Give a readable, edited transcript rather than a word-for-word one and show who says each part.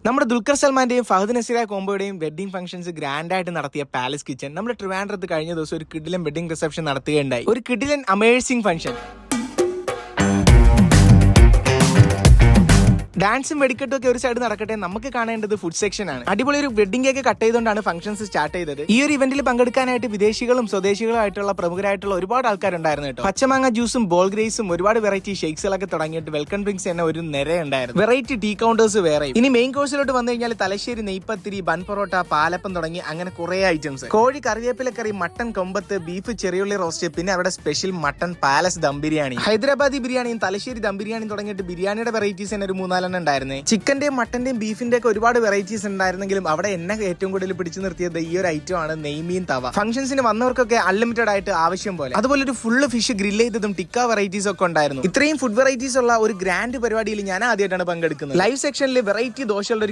Speaker 1: നമ്മുടെ ദുൽഖർ സൽമാന്റെയും ഫഹദ് നസീറ കോംബോയുടെയും വെഡിങ് ഫംഗ്ഷൻസ് ഗ്രാൻഡ് ആയിട്ട് നടത്തിയ പാലസ് കിച്ചൺ നമ്മുടെ ട്രിവാൻഡ്രത്ത് കഴിഞ്ഞ ദിവസം ഒരു കിഡിലൻ വെഡിങ് റിസപ്ഷൻ നടത്തുകയുണ്ടായി. ഒരു കിഡിലൻ അമേസിംഗ് ഫംഗ്ഷൻ. ഡാൻസും വെടിക്കെട്ടും ഒക്കെ ഒരു സൈഡ് നടക്കട്ടെ, നമുക്ക് കാണേണ്ടത് ഫുഡ് സെക്ഷൻ ആണ്. അടിപൊളി ഒരു വെഡിംഗ് കേക്ക് കട്ട് ചെയ്തുകൊണ്ടാണ് ഫംഗ്ഷൻസ് സ്റ്റാർട്ട് ചെയ്തത്. ഈ ഒരു ഇവന്റിൽ പങ്കെടുക്കാനായിട്ട് വിദേശികളും സ്വദേശികളും ആയിട്ടുള്ള പ്രമുഖരായിട്ടുള്ള ഒരുപാട് ആൾക്കാരുണ്ടായിരുന്നു കേട്ടോ. പച്ചമാങ്ങ ജ്യൂസും ബോൾ ഗ്രേസും ഒരുപാട് വെറൈറ്റി ഷേക്സുകളൊക്കെ തുടങ്ങിയിട്ട് വെൽക്കം ഡ്രിങ്ക്സ് തന്നെ ഒരു നിരയുണ്ടായിരുന്നു. വെറൈറ്റി ടീ കൗണ്ടേഴ്സ് വേറെ. ഇനി മെയിൻ കോഴ്സിലോട്ട് വന്നു കഴിഞ്ഞാൽ തലശ്ശേരി നെയ്പത്തിരി, ബൻ പൊറോട്ട, പാലപ്പം തുടങ്ങി അങ്ങനെ കുറെ ഐറ്റംസ്. കോഴി കറിവേപ്പില കറി, മട്ടൻ കൊമ്പത്ത്, ബീഫ് ചെറിയുള്ളി റോസ്റ്റ്, പിന്നെ അവിടെ special mutton palace dum biryani, Hyderabadi ബിരിയാണിയും തലശ്ശേരി ദം ബിരിയാണിയും തുടങ്ങിയിട്ട് ബിരിയാണിയുടെ വെറൈറ്റീസ് തന്നെ ഒരു 3-4 ഉണ്ടായിരുന്നു. ചിക്കന്റെയും മട്ടന്റെയും ബീഫിന്റെ ഒക്കെ ഒരുപാട് വെറൈറ്റീസ് ഉണ്ടായിരുന്നെങ്കിലും അവിടെ എന്നെ ഏറ്റവും കൂടുതൽ പിടിച്ചു നിർത്തിയത് ഈ ഒരു ഐറ്റം ആണ്, നെയ്മീൻ തവ. ഫംഗ്ഷൻസിന് വന്നവർക്കൊക്കെ അൺലിമിറ്റഡ് ആയിട്ട് ആവശ്യം പോലെ. അതുപോലെ ഒരു ഫുള്ള് ഫിഷ് ഗ്രില്ല് ചെയ്തതും ടിക്ക വെറൈറ്റീസ് ഒക്കെ ഉണ്ടായിരുന്നു. ഇത്രയും ഫുഡ് വെറൈറ്റീസ് ഉള്ള ഒരു ഗ്രാൻഡ് പരിപാടിയിൽ ഞാൻ ആദ്യമായിട്ടാണ് പങ്കെടുക്കുന്നത്. ലൈവ് സെക്ഷനിൽ വെറൈറ്റി ദോശയുള്ള